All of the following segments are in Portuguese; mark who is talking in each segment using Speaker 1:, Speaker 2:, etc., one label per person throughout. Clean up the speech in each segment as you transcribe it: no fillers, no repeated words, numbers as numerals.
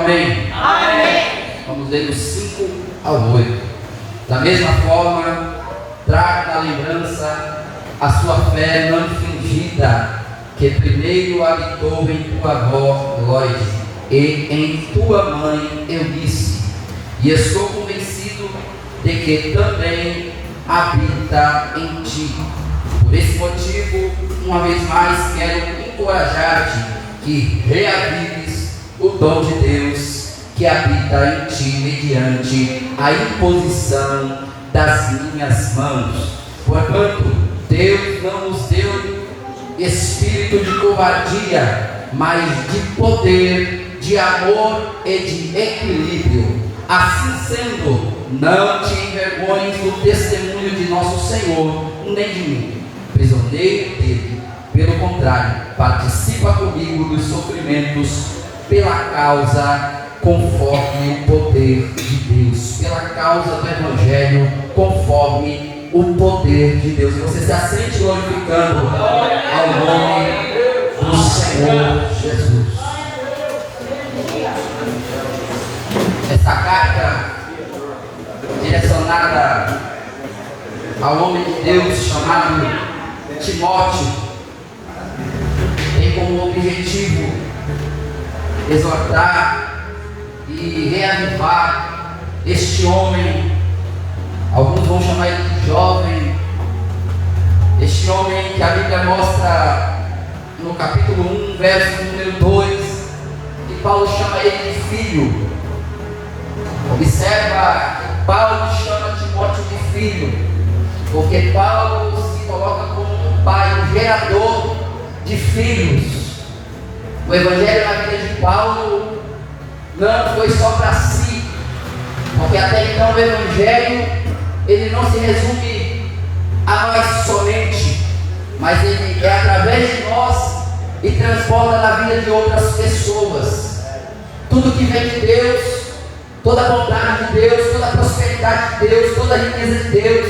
Speaker 1: amém?
Speaker 2: Amém.
Speaker 1: Vamos ler do 5 ao 8. Da mesma forma, traga na lembrança a sua fé não fingida, que primeiro habitou em tua avó Loide e em tua mãe Eunice, e estou convencido de que também habita em ti. Por esse motivo, uma vez mais quero encorajar-te que reavives o dom de Deus que habita em ti mediante a imposição das minhas mãos. Portanto, Deus não nos deu espírito de covardia, mas de poder, de amor e de equilíbrio. Assim sendo, não te envergonhes do testemunho de nosso Senhor, nem de mim, prisioneiro dele. Pelo contrário, participa comigo dos sofrimentos pela causa, conforme o poder de Deus, pela causa do Evangelho, conforme o poder de Deus. E você se assente glorificando ao nome do Senhor Jesus. Essa carta direcionada ao homem de Deus chamado Timóteo tem como objetivo exortar e reavivar este homem. Alguns vão chamar ele de jovem. Este homem que a Bíblia mostra no capítulo 1, verso número 2, que Paulo chama ele de filho. Observa que Paulo chama Timóteo de filho, porque Paulo se coloca como um pai, um gerador de filhos. O Evangelho na vida de Paulo não foi só para si, porque até então o Evangelho ele não se resume a nós somente, mas ele é através de nós e transborda na vida de outras pessoas. Tudo que vem de Deus, toda a bondade de Deus, toda a prosperidade de Deus, toda a riqueza de Deus,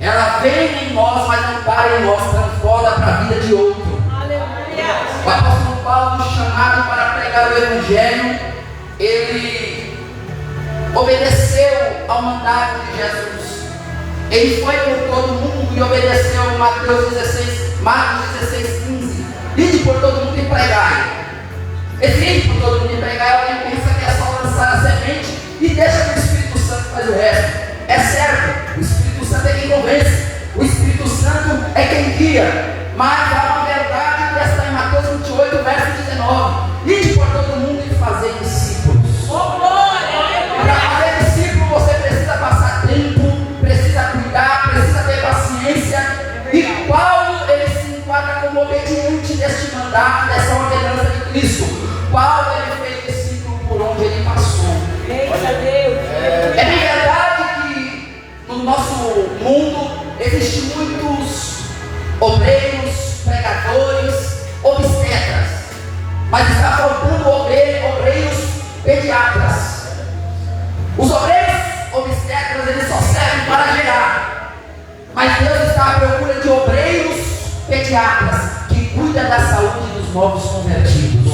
Speaker 1: ela vem em nós, mas não para em nós, transborda para a vida de outro. O apóstolo Paulo, chamado para pregar o Evangelho, ele obedeceu ao mandato de Jesus. Ele foi por todo mundo e obedeceu Marcos 16:15. Ide por todo mundo e pregai. Esse ide por todo mundo e pregai, alguém pensa que é só lançar a semente e deixa que o Espírito Santo faz o resto. É certo, o Espírito Santo é quem convence, o Espírito Santo é quem guia, mas há uma verdade que está em Mateus 28, verso 19. Ide por todo mundo e fazer discípulos. Para fazer discípulo você precisa passar tempo, precisa cuidar, precisa ter paciência. E Paulo ele se enquadra como obediente deste mandato, dessa ordenança de Cristo. Paulo ele fez discípulo por onde ele passou. É bem verdade que no nosso mundo existem muitos obreiros, pregadores, obstetras, mas está faltando obreiros pediatras. Os obreiros obstetras eles só servem para gerar, mas Deus está à procura de obreiros pediatras que cuidam da saúde dos novos convertidos,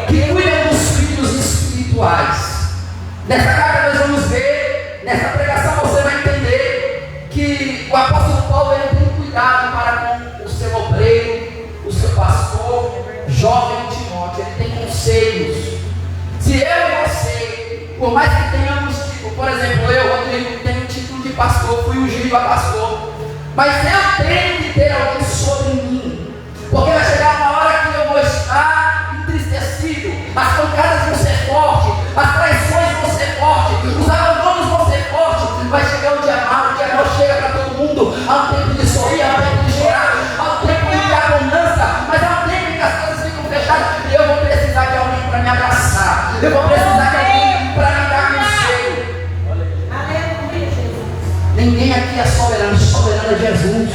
Speaker 1: que cuidam dos filhos espirituais. Nessa carta nós vamos ver, nessa pregação você vai entender que o apóstolo Paulo ele tem cuidado para com o seu obreiro, o seu pastor, jovem Timóteo. Ele tem conselhos. Se eu e você, por mais que tenhamos, por exemplo, eu, Rodrigo, tenho o título de pastor, fui ungido a pastor, mas eu tenho que ter alguém sobre mim, porque vai chegar uma hora que eu vou estar entristecido, as pancadas vão ser fortes, as traições vão ser fortes, os abandonos vão ser fortes. Vai chegar o dia mau chega para todo mundo. Há um tempo de sorrir, há um tempo de chorar, há um tempo de abundância, mas há um tempo que as coisas ficam fechadas e eu vou precisar de alguém para me abraçar, eu vou precisar de alguém para me dar conselho. Ninguém aqui é soberano, soberano é Jesus.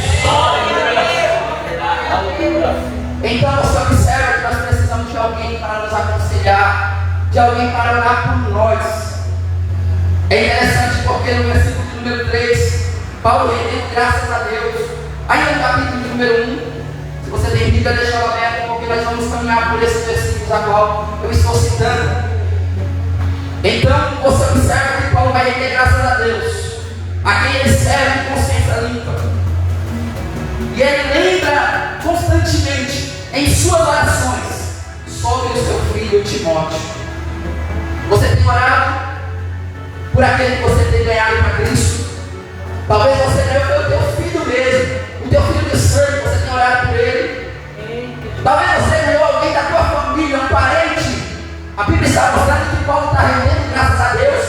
Speaker 1: Então você observa que nós precisamos de alguém para nos aconselhar, de alguém para orar por nós. É interessante porque no versículo número 3, Paulo rendeu graças a Deus. Ainda no capítulo número 1, se você tem Bíblia, deixa ela aberta, porque nós vamos caminhar por esses versículos a qual eu estou citando. Então você observa que Paulo vai render graças a Deus, a quem ele serve com consciência limpa. E ele lembra constantemente em suas orações sobre o seu filho Timóteo. Você tem orado por aquele que você tem ganhado para Cristo? Talvez você ganhou o teu filho mesmo, o teu filho de sangue, você tem orado por ele. Talvez você ganhou alguém da tua família, um parente. A Bíblia está mostrando que Paulo está rendendo graças a Deus.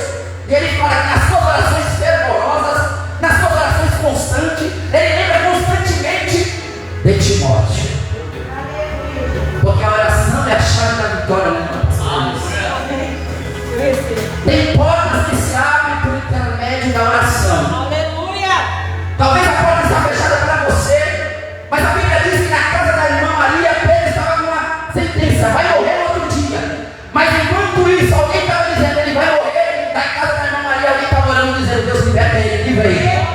Speaker 1: E ele fala que nas suas orações fervorosas, nas suas orações constantes, ele lembra constantemente de Timóteo. Porque a oração é a chave da vitória, né? Tem portas que se abrem por intermédio da oração. Talvez a porta está fechada para você, mas a Bíblia diz que na casa da irmã Maria, Pedro estava com uma sentença: vai morrer no outro dia. Mas enquanto isso, alguém estava dizendo: ele vai morrer. Na casa da irmã Maria, alguém estava orando, dizendo: Deus liberta ele, livra ele.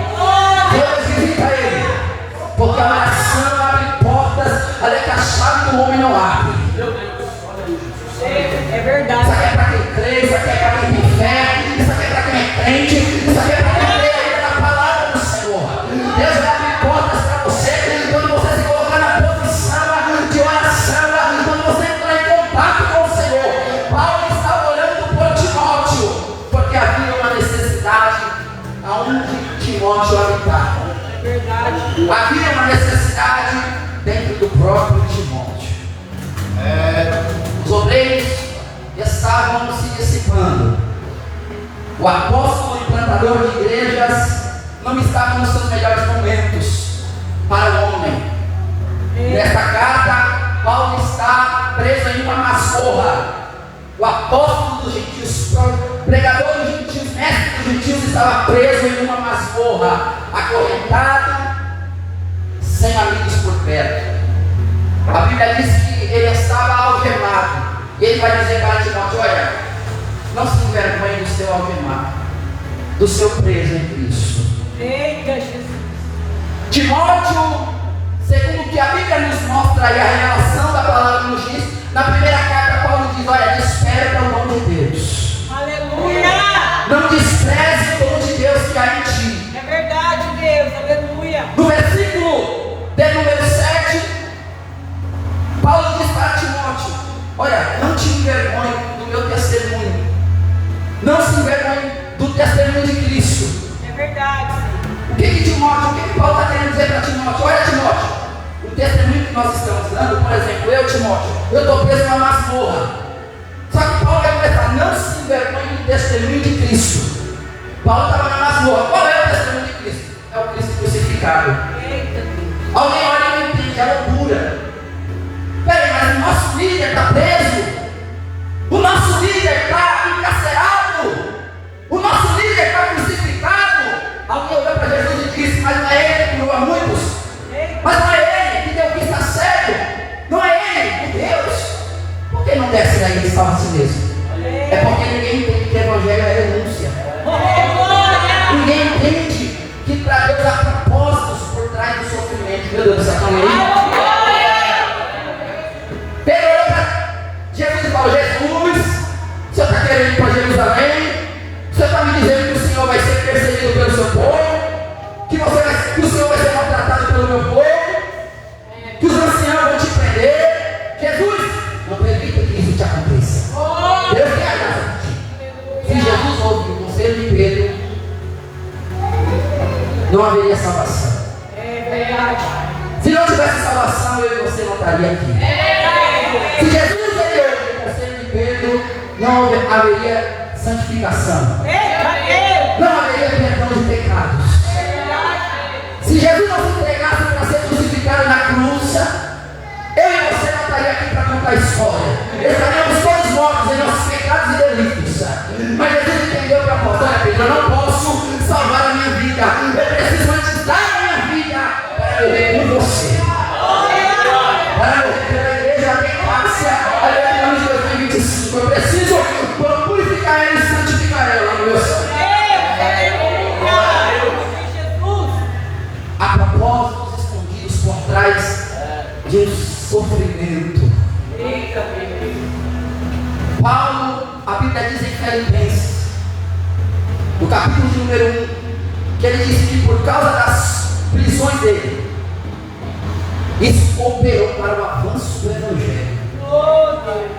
Speaker 1: Deus visita ele. Porque a oração abre portas, olha que a chave do homem não abre.
Speaker 2: É verdade.
Speaker 1: Isso aqui é para quem crê, isso aqui é para quem tem fé, isso aqui é para quem é crente, isso aqui é para quem crê na palavra do Senhor. Deus vai abrir portas para você quando você se colocar na posição de oração, quando você entrar em contato com o Senhor. Paulo estava orando por Timóteo, porque havia uma necessidade aonde Timóteo habitava.
Speaker 2: É verdade.
Speaker 1: Havia uma necessidade dentro do próprio Timóteo. Os obreiros estavam se dissipando. O apóstolo e plantador de igrejas não estava nos seus melhores momentos para o homem. Nesta carta, Paulo está preso em uma masmorra. O apóstolo dos gentios, pregador dos gentios, mestre dos gentios, estava preso em uma masmorra, acorrentado, sem amigos por perto. A Bíblia diz que ele estava algemado. E ele vai dizer para Timóteo: olha, não se envergonhe do seu algemado, do seu preso em Cristo.
Speaker 2: Eita, Jesus.
Speaker 1: Timóteo, segundo o que a Bíblia nos mostra e a revelação da palavra nos diz, na primeira carta Paulo diz: olha, desperta o dom de Deus.
Speaker 2: Aleluia.
Speaker 1: Não despreze o dom de Deus que há em ti.
Speaker 2: É verdade, Deus. Aleluia.
Speaker 1: No versículo de número 7, Paulo diz para Timóteo: olha, não te envergonhe do meu testemunho. Não se envergonhe do testemunho de Cristo.
Speaker 2: É verdade.
Speaker 1: O que Paulo está querendo dizer para Timóteo? Olha, Timóteo, o testemunho que nós estamos dando, por exemplo, eu, Timóteo, eu estou preso numa masmorra. Só que Paulo vai começar: não se envergonhe do testemunho de Cristo. Paulo estava na masmorra. Qual é o testemunho de Cristo? É o Cristo crucificado.
Speaker 2: Eita, Deus.
Speaker 1: Alguém olha e não entende, é loucura. Peraí, mas o nosso líder está preso, o nosso líder está encarcerado, o nosso líder está crucificado. Alguém olhou para Jesus e disse: mas não é ele que curou a muitos, mas não é ele que deu vista cego, não é ele, é Deus. Por que não desce daí e salva a si mesmo? É porque ninguém entende que o evangelho é renúncia. Ninguém entende que para Deus há propósitos por trás do sofrimento. Meu Deus do céu, calma aí. Pedro olhou para Jesus e falou: Jesus, o Senhor está querendo ir para Jerusalém? O Senhor está me dizendo que o Senhor vai ser perseguido pelo seu povo? Que o Senhor vai ser maltratado pelo meu povo? Que os anciãos vão te prender? Jesus, não permita que isso te aconteça. Deus tem a graça de ti. Se Jesus ouve o conselho de Pedro, não haveria salvação.
Speaker 2: É verdade.
Speaker 1: Se não tivesse salvação, eu e você não estaria aqui. Se Jesus ouve o conselho de Pedro, não haveria santificação. Não haveria perdão de pecados. Se Jesus não se entregasse para ser crucificado na cruz, eu e você não estaria aqui para contar a história. Estaríamos todos mortos em nossos pecados e delitos. Mas Jesus entendeu que a porta: Pedro, eu não posso salvar a minha vida. Eu preciso antes dar a minha vida para viver com você. Para morrer pela igreja, tem graça. Até o ano de 2025. Eu preciso purificar ela e santificar ela no meu sangue. Há propósitos escondidos por trás de um sofrimento. Paulo A Bíblia diz em Filipenses, no capítulo de número 1, que ele disse que por causa das prisões dele, isso cooperou para o avanço do Evangelho.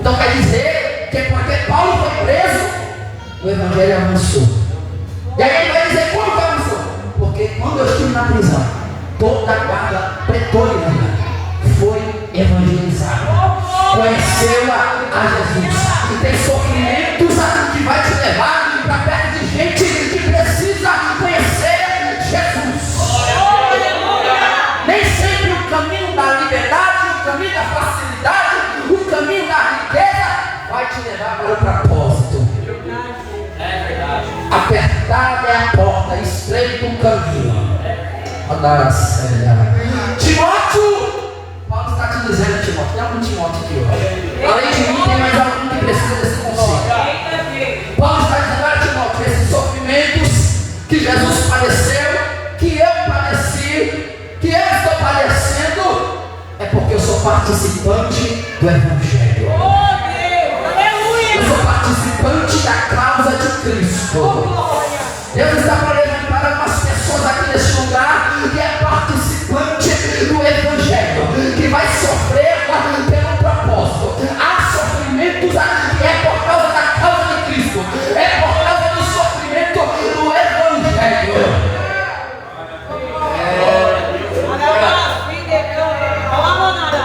Speaker 1: Então quer dizer que porque Paulo foi preso, o Evangelho avançou. E aí ele vai dizer como que avançou? Porque quando eu estive na prisão, toda a guarda pretoriana foi evangelizada, conheceu a Jesus. E tem sofrimentos que vai te levar para perto de gente que precisa conhecer Jesus. Nem sempre o caminho da liberdade, o caminho da facilidade, o caminho da riqueza vai te levar para o propósito.
Speaker 2: É verdade.
Speaker 1: Apertada é a porta, estreito o caminho. Timóteo, Paulo está te dizendo, Timóteo, tem algum Timóteo aqui hoje? Além de mim, tem mais algum que precisa desse conselho. Paulo está dizendo, olha, Timóteo, esses sofrimentos que Jesus padeceu, que eu padeci, que eu estou padecendo, é porque eu sou participante do Evangelho. Eu sou participante da causa de Cristo. Deus está para levantar algumas pessoas aqui neste lugar que é participante do Evangelho, que vai sofrer pelo propósito. Há sofrimentos que é por causa da causa de Cristo, é por causa do sofrimento do Evangelho.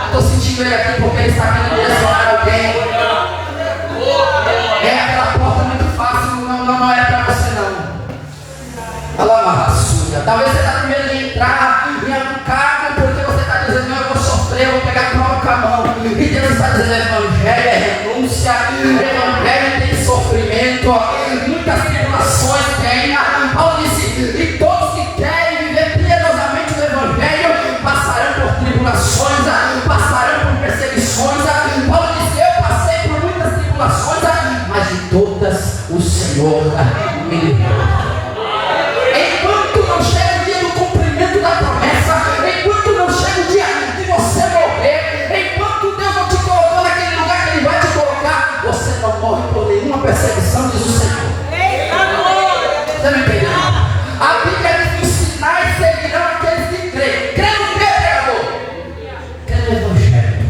Speaker 1: Estou sentindo ele aqui porque ele está querendo direcionar alguém. É aquela porta muito fácil, não é para você não. Talvez você está com medo de entrar em algum cargo porque você está dizendo, não, eu vou sofrer, eu vou pegar prova com a mão. E Deus está dizendo, Evangelho é renúncia, Evangelho tem sofrimento, muitas tribulações tem. Paulo disse, e todos que querem viver piedosamente no Evangelho passarão por tribulações, passarão por perseguições. Paulo disse, eu passei por muitas tribulações, mas de todas o Senhor me livrou. Enquanto não chega o dia do cumprimento da promessa, enquanto não chega o dia de você morrer, enquanto Deus não te colocou naquele lugar que Ele vai te colocar, você não morre por nenhuma perseguição, diz o Senhor. Você não entendeu? A Bíblia diz que os sinais seguirão aqueles que creem. Crê no que, pregador? Crê no Evangelho,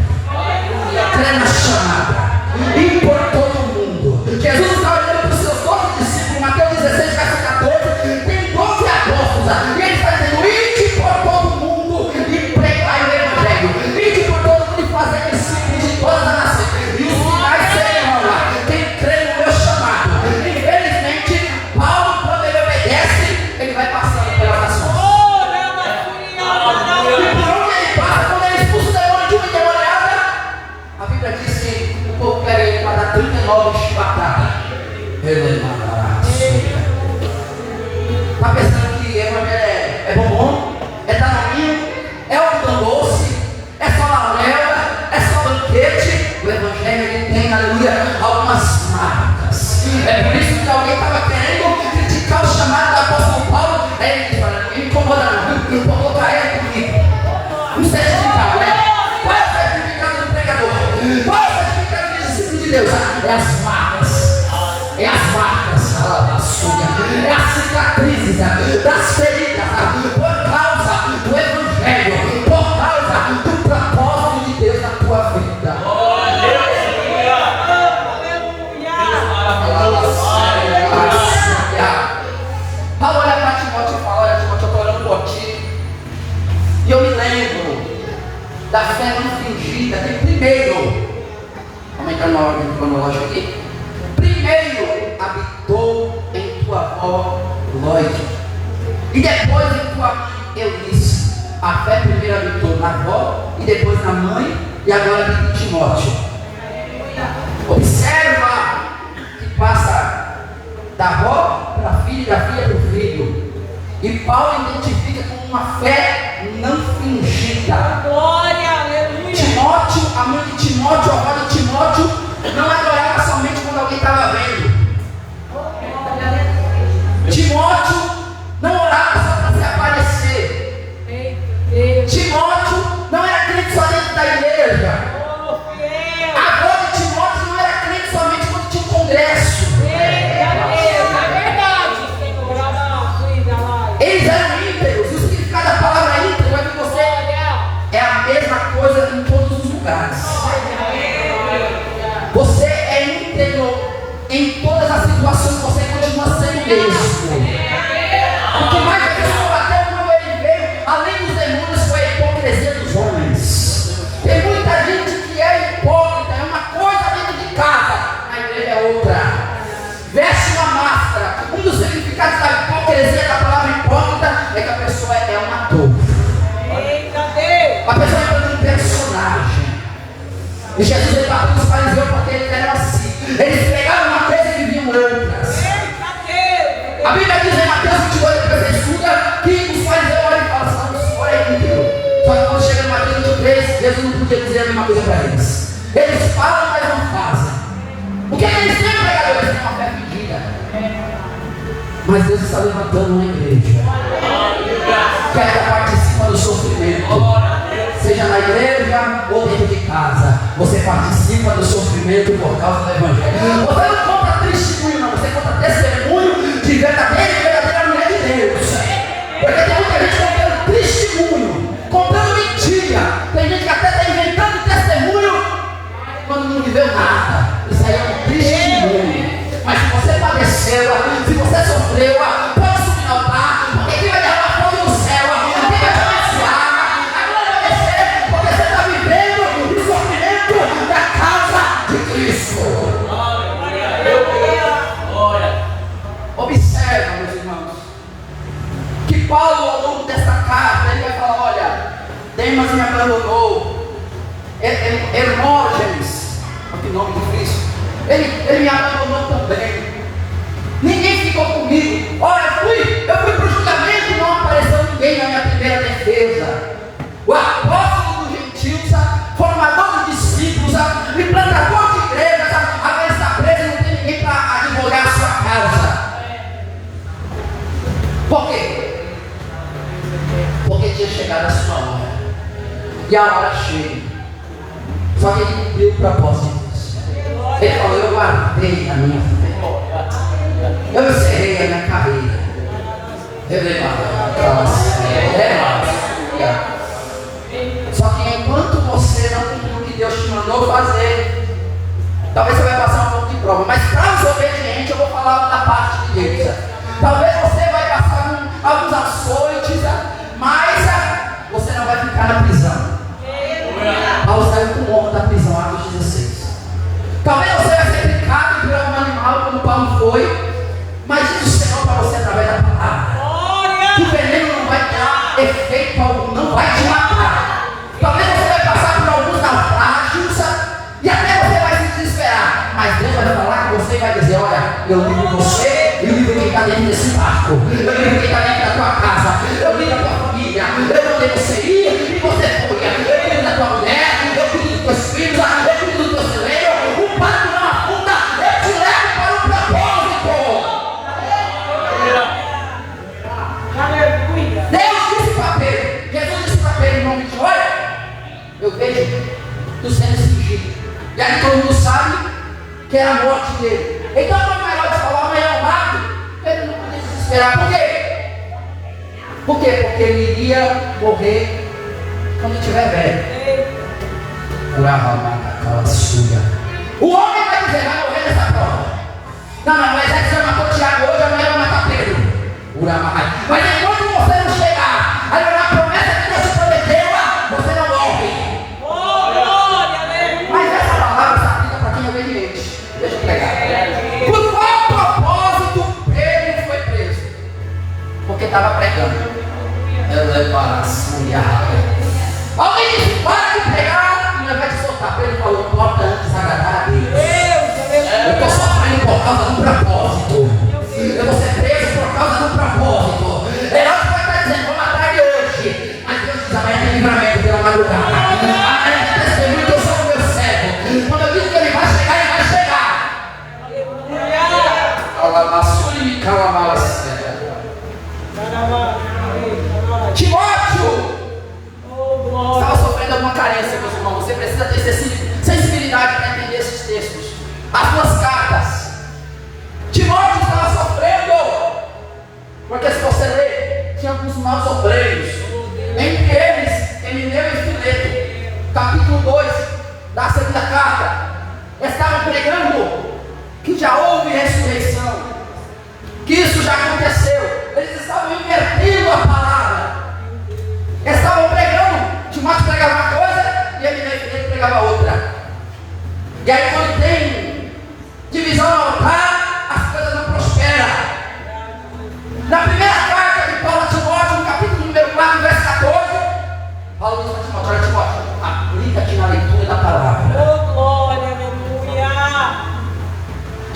Speaker 1: crê na chamada, e por todo mundo. Jesus está olhando para os seus 12 discípulos, Mateus 16, verso 14. E ele está dizendo, ide por todo mundo e pregai o Evangelho, ide por todo mundo e fazer discípulos de todas as nações, e os sinais serão lá, quem crê no meu chamado. Infelizmente, Paulo, quando ele obedece, ele vai passando pelas nações. E por onde ele passa, quando ele expulsa o demônio de uma endemoniada, a Bíblia diz que o povo pega ele para dar 39 chibatadas. Ele mandará. Está pensando que Evangelho é bombom, é danoninho, é algodão doce, é só laurel, é só banquete? O Evangelho ele tem, aleluia, algumas marcas. É por isso que alguém estava querendo criticar o chamado do apóstolo Paulo. Aí ele disse, olha, não me incomoda não, eu vou colocar ele comigo. Um certificado, né? Qual é o certificado do pregador? Qual é o certificado do discípulo de Deus? É as marcas. É as marcas, é as cicatrizes das feridas, por causa do Evangelho, por causa do propósito de Deus na tua vida. Paulo olha para Timóteo e fala, olha Timóteo, eu estou orando por ti. E eu me lembro da fé não fingida, que primeiro, vamos entrar na ordem cronológica aqui. Primeiro habitou em tua avó Lóide, e depois em tua mãe Eunice. A fé primeiro habitou na avó, e depois na mãe, e agora habita em Timóteo. Observa que passa da avó para a filha e da filha para o filho. E Paulo identifica como uma fé não fingida.
Speaker 2: Glória, aleluia.
Speaker 1: Timóteo, a mãe de Timóteo, a avó de Timóteo, não adorava somente quando alguém estava vendo. Timóteo não orava só para se aparecer. Timóteo não era crente só dentro da igreja. A avó de Timóteo não era crente somente quando tinha um congresso. em todas as situações você continua sendo o mesmo. O que mais vai combater quando ele veio, além dos demônios, foi a hipocrisia dos homens. Tem muita gente que é hipócrita, é uma coisa dentro de casa, na igreja é outra. Veste uma máscara. Um dos significados da hipocrisia, da palavra hipócrita, é que a pessoa é um ator. A pessoa é um personagem. E Jesus ele bateu os fariseus porque eles eram assim. Eles pegavam uma coisa e viviam outras. A Bíblia diz em Mateus 22, depois você estuda, que os fariseus olham e falam assim: o senhor é ímpio. Só que quando chega no Mateus 23, Jesus não podia dizer a mesma coisa para eles. Eles falam, mas não fazem. Porque eles têm pregadores, eles têm uma fé fingida. Mas Deus está levantando uma igreja que ainda participa do sofrimento. Seja na igreja ou dentro de casa, você participa do sofrimento por causa do Evangelho. Você não conta testemunho, não, você conta testemunho de verdadeira mulher de Deus. Porque tem muita gente contando testemunho, contando mentira. Tem gente que até está inventando testemunho quando não viveu nada. Isso aí é um testemunho. Mas se você padeceu, se você sofreu, pode subir no altar, porque quem vai derramar fogo no céu, quem vai te abençoar. Observa, meus irmãos, que Paulo, ao longo desta carta, ele vai falar: olha, Demas me abandonou, Hermógenes, o nome de Cristo, ele me abandonou também, ninguém ficou comigo. Olha, eu fui para o julgamento e não apareceu ninguém na minha primeira defesa. O apóstolo dos gentios, formador de discípulos, implantador de igrejas, agora está preso e não tem ninguém para advogar a sua causa. Por quê? Porque tinha chegado a sua hora. E a hora chega. Só que ele cumpriu o propósito de Deus. Ele falou: eu guardei a minha fé, eu encerrei a minha carreira. Só que enquanto você não cumpriu o que Deus te mandou fazer, talvez você vai passar um pouco de prova. Mas para os obedientes, eu vou falar da parte de Deus. Talvez você vai passar alguns açoites, mas você não vai ficar na prisão. Paulo saiu com honra da prisão, Atos 16. Talvez você vai ser picado por um animal, como Paulo foi, mas diz o Senhor para você através da palavra. O veneno não vai ter efeito algum, não vai te matar. Talvez você vai passar por alguns naufrágios e até você vai se desesperar, mas Deus vai falar com você e vai dizer: olha, eu livro você, eu livro quem está dentro desse barco, eu livro quem está dentro da tua casa, eu livro a tua família, eu mandei você ir e você foi, eu livro da tua mulher, eu cuido dos teus filhos, eu cuido do teu celeiro, o barco não afunda, eu te levo para o propósito. Deus disse para Pedro, Jesus disse para Pedro em nome de: olha, eu vejo tu sendo fingido. E aí todo mundo sabe que era a morte dele. Então quando o Herodes falou: amanhã eu mato, Pedro não podia se desesperar. Por quê? Por quê? Porque ele iria morrer quando estiver velho. O homem vai dizer: vai morrer nessa prova. Não, o exército já matou Tiago hoje, amanhã vai matar Pedro. Mas enquanto você não chegar, aí na promessa que Deus te prometeu, você não morre. Mas essa palavra se aplica para quem é obediente. Deixa eu pegar. Por qual propósito Pedro foi preso? Porque estava pregando. Alguém disse: para de pregar e não vai te soltar. Pedro falou: importa antes agradar a Deus. Eu estou sofrendo por causa do propósito. Eu vou ser preso por causa do propósito. Herodes vai estar dizendo: vamos atrás de hoje. Mas Deus diz: amanhã tem livramento pela madrugada. Amanhã tem testemunho que eu sou o meu servo. Quando eu digo que ele vai chegar, ele vai chegar. Timóteo estava sofrendo alguma carência, meus irmãos. Você precisa ter sensibilidade para entender esses textos. As duas cartas.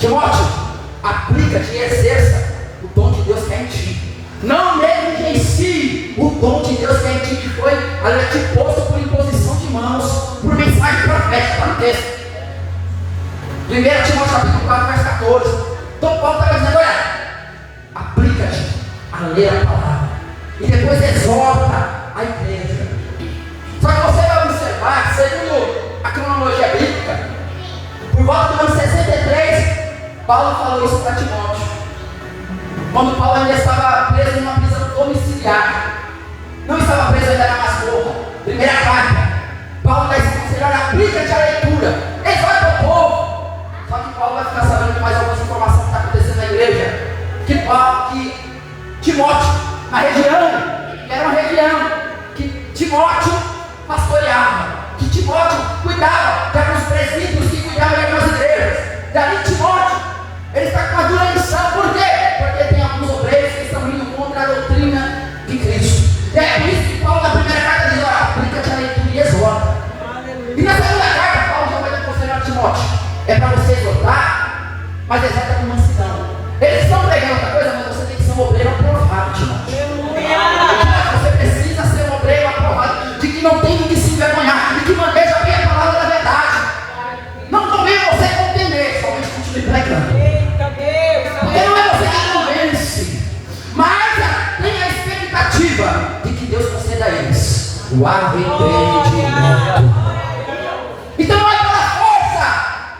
Speaker 1: Timóteo, aplica-te e exerça o dom de Deus que é em ti. Não negligencie o dom de Deus que é em ti, que foi te posto por imposição de mãos, por mensagem profética. Está no texto. 1 Timóteo capítulo 4, verso 14. Então Paulo está dizendo: olha, aplica-te a ler a palavra e depois exorta a igreja. Só que você vai observar que, segundo a cronologia bíblica, por volta do ano 63, Paulo falou isso para Timóteo, quando Paulo ainda estava preso em uma prisão domiciliar, não estava preso ainda na masmorra. Primeira carta, Paulo vai se considerar: aplica-te a leitura, exorta o povo. Só que Paulo vai ficar sabendo de mais algumas informações que está acontecendo na igreja, que Timóteo, na região, que era uma região que Timóteo pastoreava, que Timóteo cuidava de alguns presbíteros que cuidavam de algumas igrejas. Daí Timóteo, ele está com uma dura lição. Por quê? Porque tem alguns obreiros que estão indo contra a doutrina de Cristo. E é por isso que Paulo, na primeira carta, diz: olha, aplica-te a leitura e exorta. E na segunda carta, Paulo já vai aconselhar a Timóteo: é para você exortar, mas exorta com mansidão. Eles estão pregando outra coisa, mas você tem que ser um obreiro aprovado, Timóteo. Você precisa ser um obreiro aprovado, de que não tem que se envergonhar, de que maneja bem a palavra da verdade. Não convém você compreender, somente continue pregando. Porque não é você que convence, mas tem a expectativa de que Deus conceda a eles o arrependimento. Então não é pela força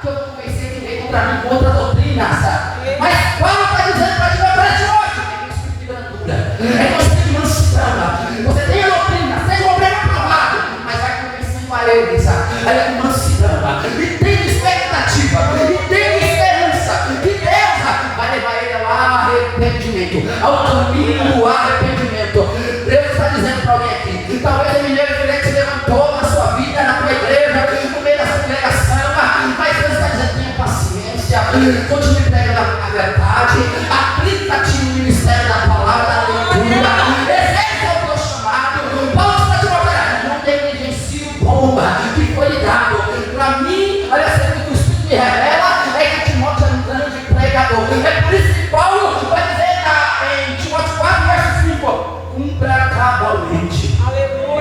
Speaker 1: que eu vou convencer que vem contra mim, contra a doutrina, sabe? Mas Paulo está dizendo para Timóteo: é espírito de grandura, é espírito de mansidão. Você tem a doutrina, seja um obreiro aprovado, mas vai convencendo a ele, sabe? Aí é com mansidão, e tem expectativa, e tem esperança que Deus vai levar ele ao arrependimento, ao caminho do arrependimento. Deus está dizendo para alguém aqui: talvez a mineira que se levantou na sua vida, na tua igreja, no meio da sua congregação, mas Deus está dizendo: tenha paciência, continue pregando a verdade, aplica-te no ministério da palavra, da leitura, exerça o teu chamado. Paulo está te mostrando: não negligencie o dom que foi lhe dado. Para mim, olha, sempre que o Espírito me revela, é que Timóteo é um grande pregador. É por isso que Paulo vai dizer em Timóteo 4, verso 5: cumpra cabalmente o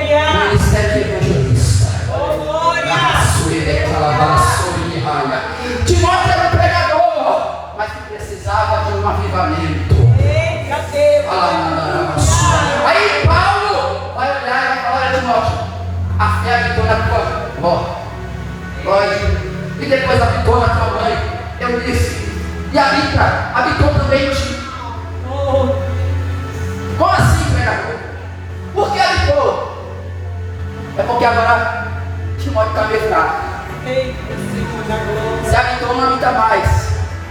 Speaker 1: ministério de evangelista. Timóteo era um pregador, mas que precisava de um avivamento. Aí Paulo vai olhar e vai falar: olha, Timóteo, a fé habitou na tua avó, e depois habitou na tua mãe, Eunice, e habitou também em ti. Como assim, pregador? Por que habitou? É porque agora Timóteo está meio fraco. Se habitou, não habita mais,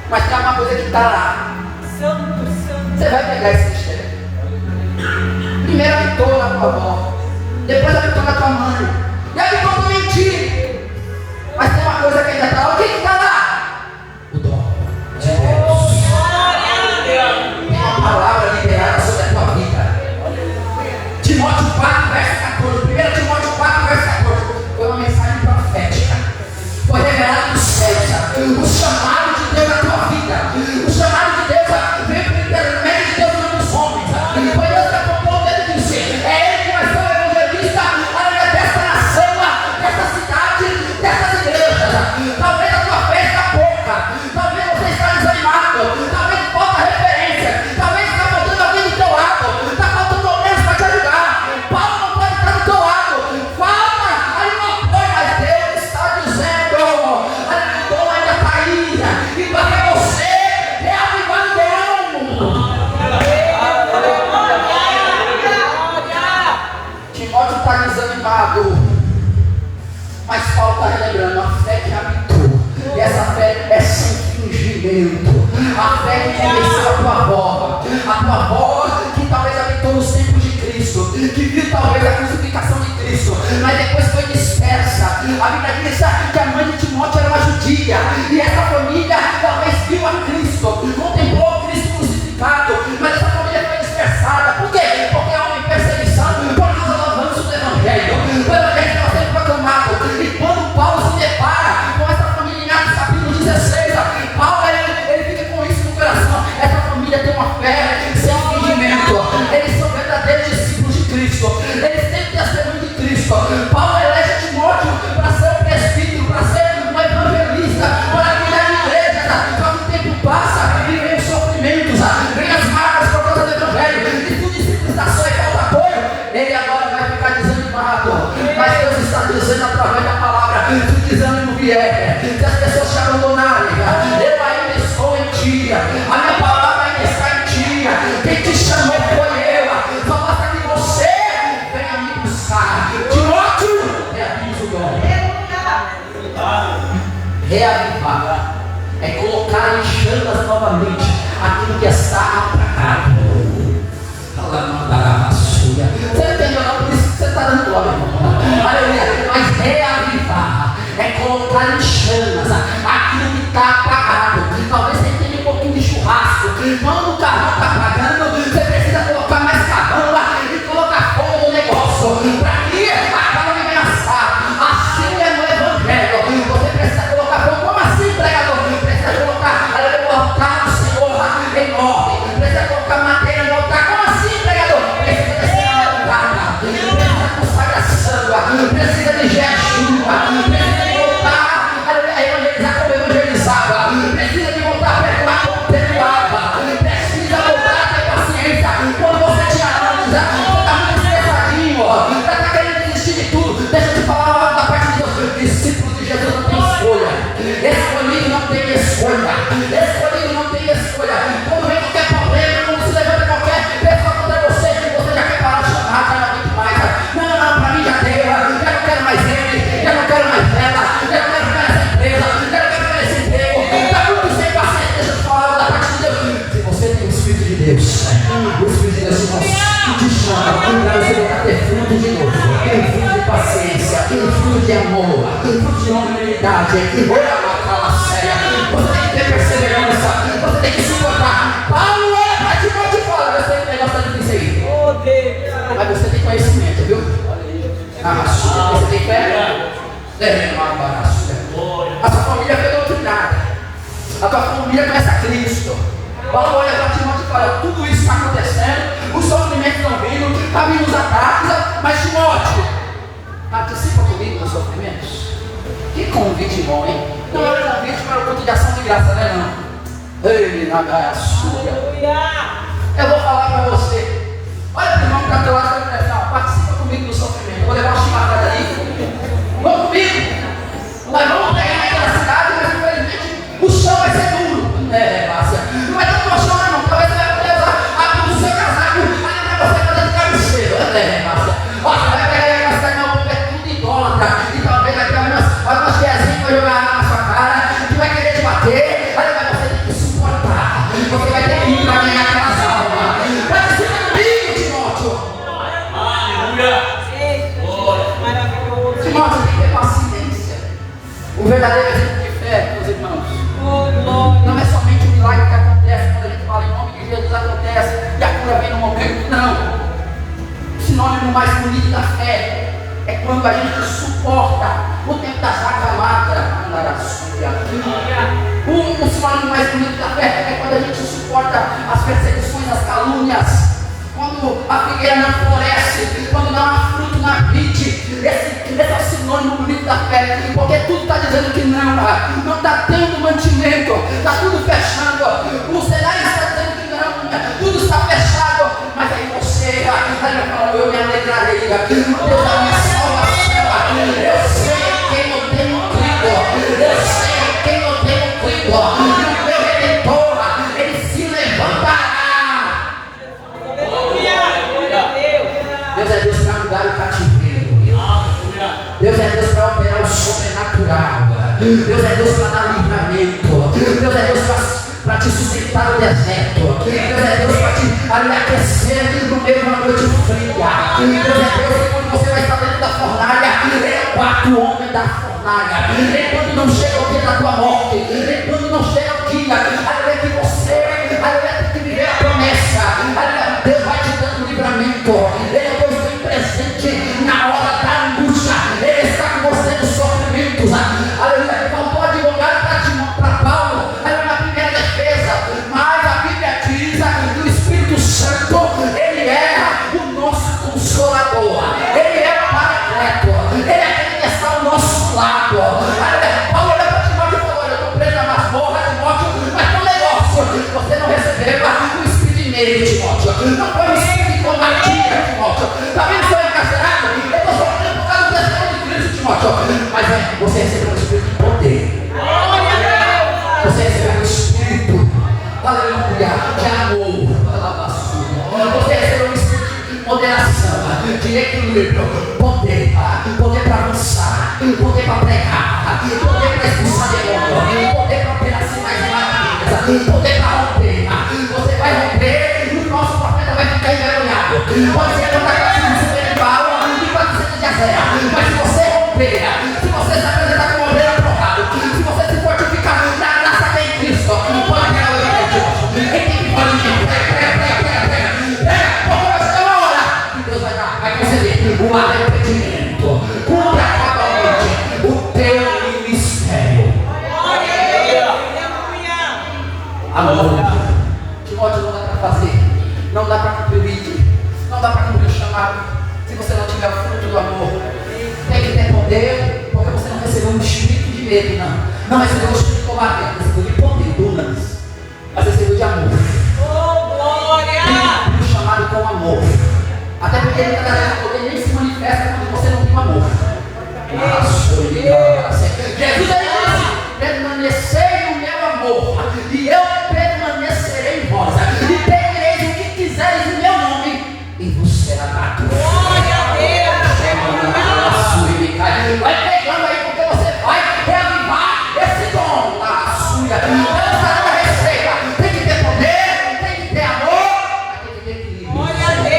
Speaker 1: mas tem uma coisa que está lá. Você vai pegar esse mistério. Primeiro habitou na tua avó, depois habitou na tua mãe, e habitou também em ti. Mas tem uma coisa que ainda está lá. O que está lá? O dom de Deus. Tem uma palavra liberada sobre a tua vida. Timóteo 4, verso 14. 1 Timóteo 4, verso 14. Foi uma mensagem profética. Foi revelado dos céus. O chamado de Deus na tua vida. O chamado de Deus veio por intermédio de Deus nos homens. Foi Deus que apontou o dedo e disse: é Ele que vai ser o evangelista desta nação, desta cidade, dessas igrejas. Talvez a tua fé está pouca. Talvez você está desanimado. Talvez falta referência. Talvez está faltando alguém do teu lado. Está faltando alguém para te ajudar. Paulo não pode estar do teu lado. Falta aí um apoio, mas Deus está dizendo: o dom ainda está aí. E porque você é avivadão. Timóteo está desanimado, mas Paulo está relembrando a fé que habitou. E essa fé é sem fingimento. A fé que conheceu a tua avó, que talvez habitou nos tempos de Cristo, que viu talvez a crucificação de Cristo, mas depois foi dispersa. A Bíblia diz que a mãe de Timóteo era uma judia, e essa família talvez viu a Cristo, contemplou Cristo crucificado, mas essa família foi dispersada. Por quê? Porque há uma perseguição por causa do avanço do Evangelho. O Evangelho estava sendo proclamado, e quando Paulo se depara com essa família em Atos capítulo 16, Paulo chamas novamente aquilo que está apagado. Você entendeu? Não, por isso que você está dando glória, irmão. Aleluia. Mas reavivar é colocar em chamas aquilo que está apagado. Talvez você tenha um pouquinho de churrasco. Quando o carvão está apagando, você precisa colocar mais carvão lá e colocar fogo no negócio. Para que a calma venha assar. Assim é no Evangelho. Você precisa colocar fogo. Como assim, pregador? Precisa colocar o Senhor em ordem. Precisa colocar madeira no altar. Como assim, pregador? Precisa descer na altar. Precisa de consagração. Precisa de jejum. Precisa de voltar a evangelizar como evangelizava. Precisa de voltar a perdoar como perdoava. Precisa voltar a ter paciência. Quando você te analisa, você está muito estressadinho. Você está querendo desistir de tudo. Deixa eu te falar da parte de Deus. Discípulo de Jesus não tem escolha. Escolhido não tem escolha. Escolhido não tem escolha. Quando vem qualquer problema, quando se levanta qualquer pessoa contra você, você já quer parar de chamar, já não aguento mais. Não, para mim já deu. Já não quero mais ele. Já não quero mais ela. Já não quero ficar nessa empresa. Já não quero ficar nesse emprego. Está muito sem paciência. Deixa eu te falar da parte de Deus. Se você tem o Espírito de Deus, o Espírito de Deus te chama para você voltar a ter fruto de novo. Fruto de paciência, fruto de amor, fruto de humildade. Olha a fala séria. Você tem que ter perseverança. Você tem que suportar. Paulo olha para Timóteo e fala: eu sei que o negócio está difícil aí. Mas você tem conhecimento, viu? Você tem fé? A sua família foi doutrinada. A tua família conhece a Cristo. Paulo olha para Timóteo e fala: tudo isso está acontecendo, os sofrimentos estão vindo, está vindo os ataques, mas Timóteo, participa comigo nos sofrimentos. Que convite bom, hein? Não é um convite para o culto de ação de graça, né? Não. Ei, na sua. Eu vou falar para você. Olha para o irmão que está do teu lado e vai participa comigo no sofrimento. Vou levar uma chimarrada ali. Vamos comigo. Nós vamos pegar naquela cidade, mas infelizmente o chão vai ser duro. Márcia. Não vai ter colchão, não. Talvez você vai poder usar a do seu casaco. Aí para você fazer de cabeceiro. Márcia. Ó, você vai pegar aí na cidade, não, é tudo idólatra. E talvez vai ter algumas tiazinhas que vai jogar água na sua cara, que vai querer te bater. Aí você tem que suportar. Você vai ter que ir para ganhar aquelas almas. Participa comigo, Timóteo.
Speaker 2: Aleluia.
Speaker 1: Timóteo tem que ter paciência. O verdadeiro exemplo de fé, meus irmãos, não é somente um milagre que acontece quando a gente fala em nome de Jesus, acontece e a cura vem no momento. Não. O sinônimo mais bonito da fé é quando a gente suporta o tempo da jaca magra. O sinônimo mais bonito da fé é quando a gente suporta as perseguições, as calúnias. Quando a figueira não floresce, quando não há fruto na vide. Esse é o sinônimo bonito da fé, porque tudo está dizendo que não está tendo mantimento, está tudo fechando, o cenário está dizendo que não, tudo está fechado, mas aí você fala: eu me alegrarei, Deus da minha salvação, eu sei quem eu tenho crido, eu sei quem eu tenho crido, e o meu Redentor, ele se levantará. Deus é Deus para mudar o cativeiro. Deus é Deus para operar o sobrenatural. Deus é Deus para dar livramento. Deus é Deus para te sustentar no deserto. Deus é Deus para te aquecer no meio de uma noite fria. Deus é Deus que quando você vai estar dentro da fornalha, Ele é o quarto homem da fornalha. Enquanto não chega o dia da tua morte, enquanto não chega o dia, aleluia, que você tem que viver a promessa. Aleluia, Deus vai te dando livramento. Ele é Deus bem presente na hora da angústia. Ele está com você nos sofrimentos. Aleluia, faltou advogado para Paulo, na primeira defesa, mas a Bíblia diz que o Espírito Santo, ele é o nosso consolador, ele é o Paracleto, ele é aquele que está ao nosso lado. Paulo olha para Timóteo e falou: eu estou preso na masmorra, Timóteo, mas tem um negócio, você não recebeu o Espírito de medo, Timóteo, não foi o Espírito de combatiga, Timóteo, está vendo que foi encarcerado? Eu estou sofrendo por causa do testemunho de Cristo, Timóteo, mas você recebeu o Espírito de poder. Você recebeu o Espírito, aleluia, de amor, você recebeu o Espírito de moderação, de equilíbrio, poder para avançar, poder para pregar, poder para expulsar demônio, poder para operar sinais maravilhosos, poder para romper. Você vai romper e o nosso profeta vai ficar envergonhado. Pode ser levantar a cabeça de Berimbau e 400 de Azéia, mas se você romper, se você se apresentar como ovelha aprovada, se você se fortificar na graça que é em Cristo, pode pegar o evangelho. Quem tem que fazer isso? Porque vai chegar uma hora que Deus vai conceder um arrependimento. Cumpra cabalmente o teu ministério. Amor. Timóteo, não dá para fazer, não dá para cumprir o ídolo, não dá para cumprir o chamado, se você não tiver o fruto do amor. Tem que ter poder, porque você não recebeu um espírito de medo, não recebeu um espírito de covarde, recebeu de poder, dunamis, mas recebeu de amor. Tem um chamado com amor, até porque ele está poder nem se manifesta quando você não tem amor. Jesus aí disse: permanecei no meu amor, e eu permanecerei em vós, e pedireis o que quiseres em meu nome, e vos será dado.
Speaker 3: Glória a Deus!
Speaker 1: Vai pegando aí, porque você vai reavivar esse dom da sua. Não está na receita. Tem que ter poder, tem que ter amor, mas tem que ter equilíbrio.
Speaker 3: Glória a Deus!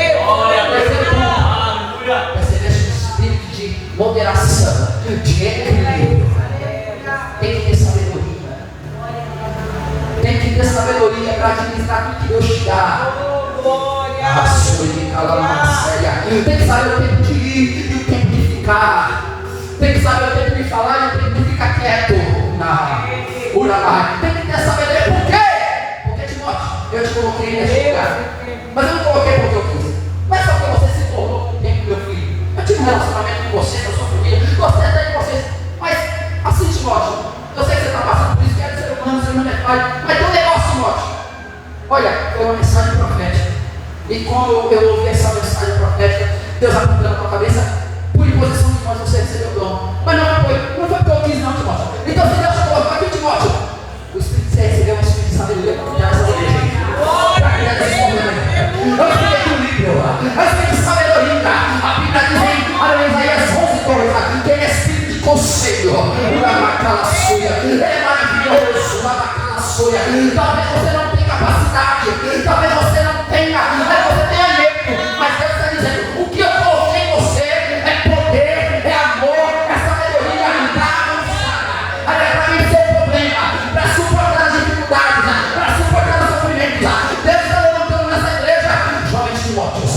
Speaker 1: Você deixa um espírito de moderação, de equilíbrio. Tem que ter sabedoria. Tem que ter sabedoria para administrar tudo que Deus te dá. Tem que saber o tempo de ir e o tempo de ficar. Tem que saber o tempo de falar e o tempo de ficar quieto. Tem que ter sabedoria. Por quê? Porque, Timóteo, eu te coloquei nesse lugar. Mas eu não coloquei porque eu quis. Não é só porque você se tornou com o tempo, meu filho. Eu tive um relacionamento com você, com a sua família. Gostei até de vocês. Mas, assim, Timóteo, eu sei que você está passando por isso, quero ser humano é pai. Mas tem um negócio, Timóteo. Olha, foi uma mensagem profética. E quando eu ouvi essa mensagem profética, Deus apontando na tua cabeça, por imposição de nós você recebeu o dom. Mas não foi porque eu quis, não, Timóteo. Então, se Deus te colocou aqui, Timóteo, o Espírito você recebeu um Espírito de sabedoria para cuidar dessa igreja. Para cuidar desse momento. É o Espírito de equilíbrio, é o Espírito de sabedoria. A Bíblia diz em Isaías 11:2, que ele é Espírito de conselho. Ele é maravilhoso. Talvez você não tenha capacidade, talvez você não tenha, talvez você tenha medo, mas Deus está dizendo: o que eu coloquei em você é poder, é amor, é sabedoria, para vencer o problema, para suportar as dificuldades, para suportar os sofrimentos. Deus está levantando nessa igreja jovens Timóteos,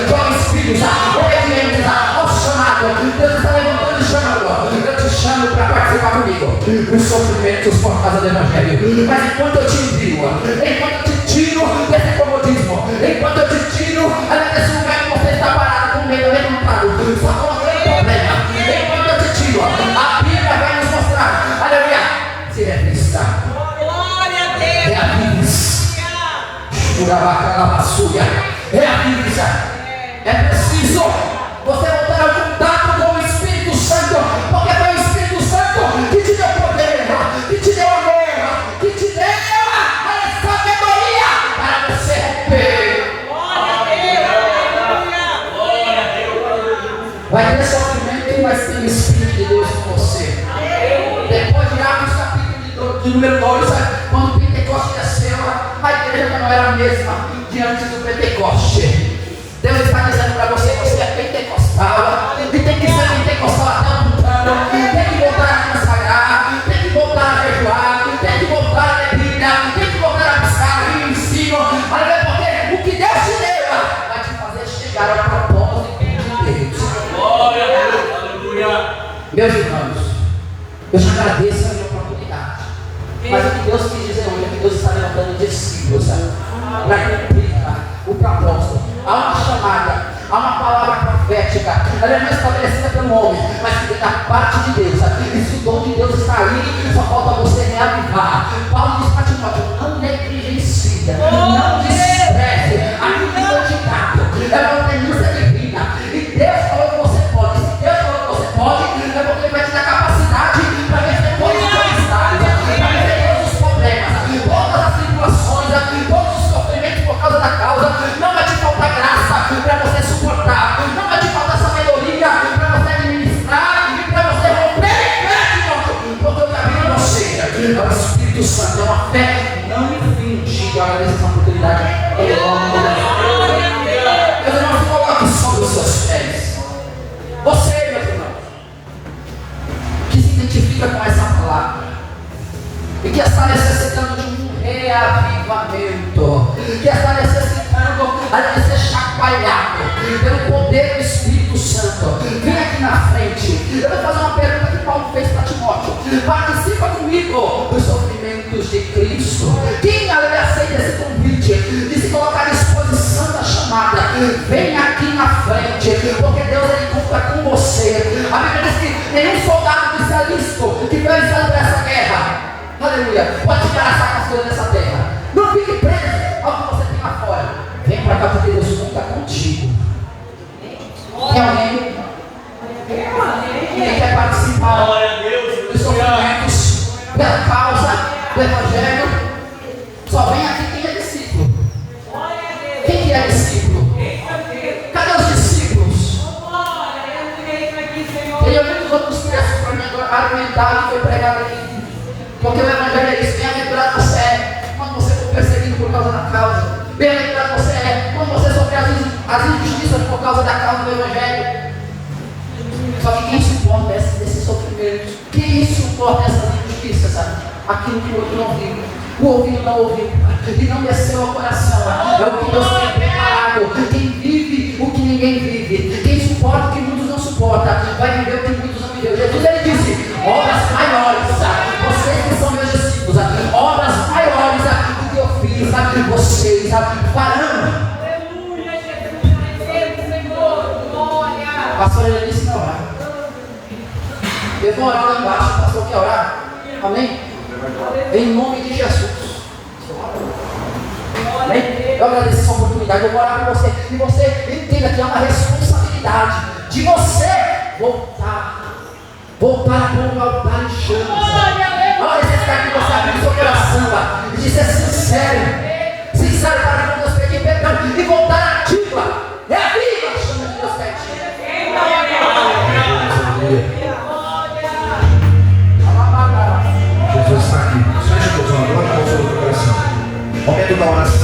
Speaker 1: jovens filhos, obedientes ao chamado. Deus está levantando e chamando. Eu te chamo para participar comigo os sofrimentos por causa do Evangelho. Mas enquanto eu te envio, enquanto eu te tiro desse comodismo, enquanto eu te tiro desse lugar que você está parado com medo, levantado, só colocando problema, enquanto eu te tiro, a Bíblia vai nos mostrar, aleluia, se revista, reavive-se, reavive-se. É preciso você voltar ao contato com o Espírito Santo, porque foi o Espírito Santo que te deu poder, que te deu amor, que te deu a sabedoria para você romper. Vai ter sofrimento, mas tem o Espírito de Deus com você. Depois de Atos capítulo de número 2, quando o Pentecoste desceu, a igreja já não era a mesma diante do Pentecoste. Deus está dizendo para você: você é pentecostal e tem que ser pentecostal até o ano. Tem que voltar a consagrar, tem que voltar a jejuar, tem que voltar a ler Bíblia, tem que voltar a buscar o ensino. Aleluia, porque o que Deus te deu vai te fazer chegar ao propósito de Deus.
Speaker 2: Glória a Deus, aleluia.
Speaker 1: Meus irmãos, eu te agradeço a minha oportunidade. Mas o que Deus quis dizer hoje é que Deus está levantando discípulos para cumprir o propósito. Há uma chamada, há uma palavra profética, ela não é estabelecida pelo homem, mas que vem da parte de Deus. E se o dom de Deus está aí, só falta você reavivar. Paulo diz para Timóteo: não negligencie, não despreze aquilo que foi te dado. É uma denúncia divina. E Deus falou que você pode. Se Deus falou que você pode, é porque Ele vai te dar capacidade para vencer todas as tempestades, para vencer todos os problemas, todas as tribulações, todos os sofrimentos por causa da causa. Não vai te faltar graça para você suportar, não vai te faltar sabedoria para você administrar e para você romper em pé, porque eu já vi em você. É o Espírito Santo, é uma fé não infringindo. Agradeço essa oportunidade. Meus irmãos, coloque sobre os seus pés. Você, meus irmãos, que se identifica com essa palavra e que está necessitando de um reavivamento, que está necessitando de ser chacoalhado pelo poder do Espírito Santo, vem aqui na frente. Eu vou fazer uma pergunta que Paulo fez para Timóteo: participa comigo dos sofrimentos de Cristo. Quem aceita esse convite de se colocar à disposição da chamada, vem aqui na frente, porque Deus ele conta com você. A Bíblia diz que nenhum soldado que se alistou, que foi alistado para essa guerra, aleluia, pode ficar as coisas dessa terra. Não fique preso ao que você tem lá fora. Vem para cá porque Deus conta contigo. Tem alguém? Quem quer participar dos sofrimentos pela causa do Evangelho? Só vem aqui quem é discípulo. Quem que é discípulo? Cadê os discípulos? Tem muitos outros textos para mim argumentar que foi pregado aqui. Porque o Evangelho é isso. Bem-aventurado você é quando você for perseguido por causa da causa. Bem-aventurado você é quando você sofrer as injustiças por causa da causa do Evangelho. Só que quem suporta esses sofrimentos? Quem suporta essas injustiças? Sabe? Aquilo que o outro não viu. O ouvido não ouviu e não desceu ao coração. É o que Deus tem preparado. Quem vive o que ninguém vive, quem suporta o que muitos não suportam, vai viver o que muitos não viveu. Jesus ele disse: obras maiores, vocês que são meus discípulos, obras maiores do que eu fiz, vocês farão.
Speaker 3: Aleluia, Jesus, Senhor, glória.
Speaker 1: O pastor ele disse: não orar. Eu vou orar lá embaixo. O pastor quer orar? Amém? Em nome de Jesus. Amém? Eu agradeço essa oportunidade. Eu vou orar por você. E você entenda que é uma responsabilidade de você voltar para o altar em chamas. Olha esse cara que você abriu seu coração e de ser sincero para que Deus pedir perdão e voltar ativa. Reaviva a chama de Deus pertinho.
Speaker 4: Jesus está aqui. Feche os teus olhos, agora com o seu coração. Momento da oração.